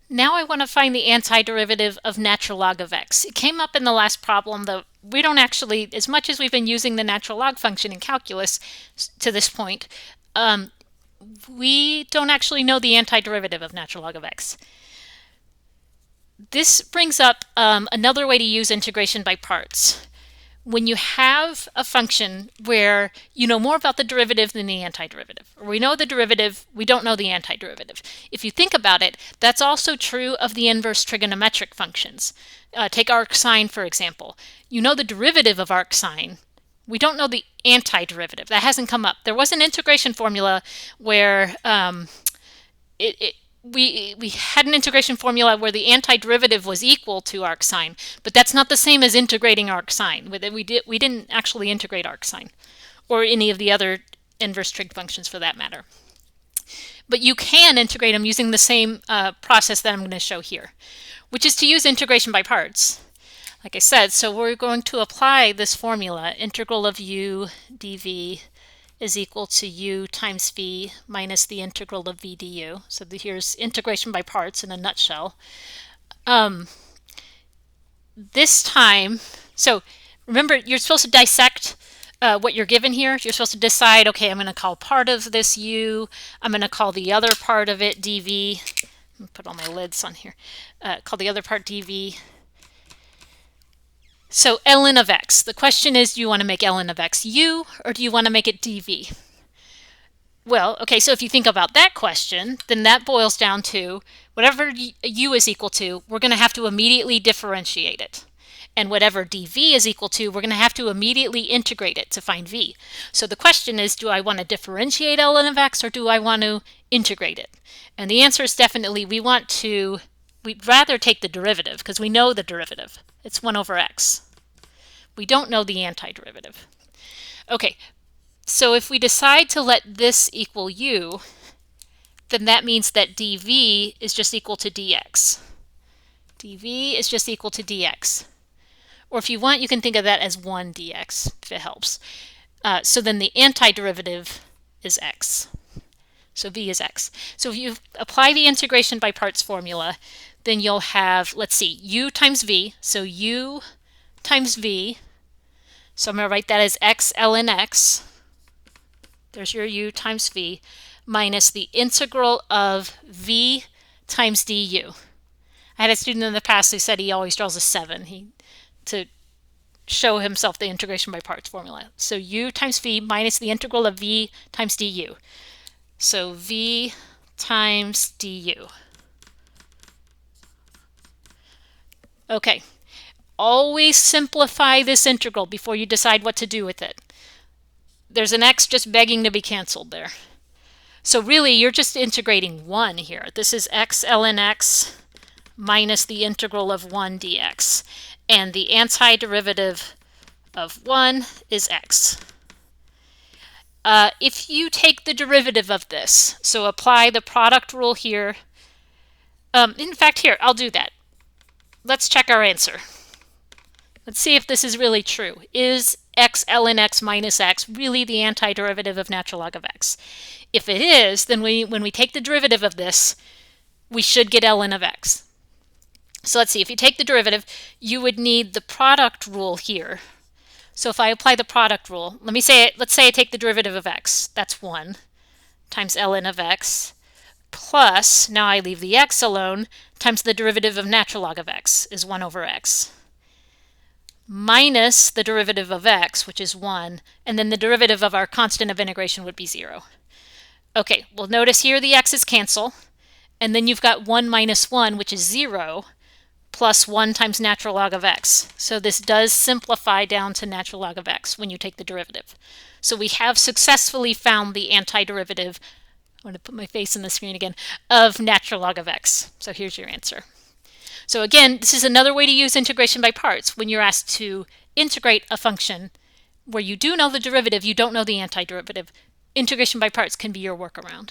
Now I want to find the antiderivative of natural log of x. It came up in the last problem, though we don't actually, as much as we've been using the natural log function in calculus to this point, we don't actually know the antiderivative of natural log of x. This brings up another way to use integration by parts. When you have a function where you know more about the derivative than the antiderivative, or we know the derivative, we don't know the antiderivative. If you think about it, that's also true of the inverse trigonometric functions. Take arcsine, for example. You know the derivative of arcsine. We don't know the antiderivative. That hasn't come up. There was an integration formula where we had an integration formula where the antiderivative was equal to arcsine, but that's not the same as integrating arcsine. We didn't actually integrate arcsine, or any of the other inverse trig functions for that matter. But you can integrate them using the same process that I'm going to show here, which is to use integration by parts. Like I said, so we're going to apply this formula, integral of u dv is equal to u times v minus the integral of v du. So here's integration by parts in a nutshell. This time, so remember, you're supposed to dissect what you're given here. You're supposed to decide, okay, I'm going to call part of this u, I'm going to call the other part of it dv. Put all my lids on here. Call the other part dv. So ln of x. The question is, do you want to make ln of x u, or do you want to make it dv? Well, okay, so if you think about that question, then that boils down to whatever u is equal to, we're going to have to immediately differentiate it. And whatever dv is equal to, we're going to have to immediately integrate it to find v. So the question is, do I want to differentiate ln of x, or do I want to integrate it? And the answer is definitely we'd rather take the derivative, because we know the derivative. It's 1 over x. We don't know the antiderivative. Okay, so if we decide to let this equal u, then that means that dv is just equal to dx. dv is just equal to dx. Or if you want, you can think of that as 1 dx, if it helps. So then the antiderivative is x. So v is x. So if you apply the integration by parts formula, then you'll have, let's see, u times v. So u times v. So I'm going to write that as x ln x. There's your u times v minus the integral of v times du. I had a student in the past who said he always draws a 7 to show himself the integration by parts formula. So u times v minus the integral of v times du. So v times du. Okay, always simplify this integral before you decide what to do with it. There's an x just begging to be canceled there. So really, you're just integrating 1 here. This is x ln x minus the integral of 1 dx. And the antiderivative of 1 is x. If you take the derivative of this, so apply the product rule here. In fact, here, I'll do that. Let's check our answer. Let's see if this is really true. Is x ln x minus x really the antiderivative of natural log of x? If it is, then when we take the derivative of this, we should get ln of x. So let's see, if you take the derivative, you would need the product rule here. So if I apply the product rule, let's say I take the derivative of x, that's 1, times ln of x, plus, now I leave the x alone, times the derivative of natural log of x is 1 over x, minus the derivative of x, which is 1, and then the derivative of our constant of integration would be 0. Okay, well notice here the x's cancel, and then you've got 1 minus 1, which is 0, plus 1 times natural log of x. So this does simplify down to natural log of x when you take the derivative. So we have successfully found the antiderivative, I'm going to put my face in the screen again, of natural log of x. So here's your answer. So again, this is another way to use integration by parts. When you're asked to integrate a function where you do know the derivative, you don't know the antiderivative, integration by parts can be your workaround.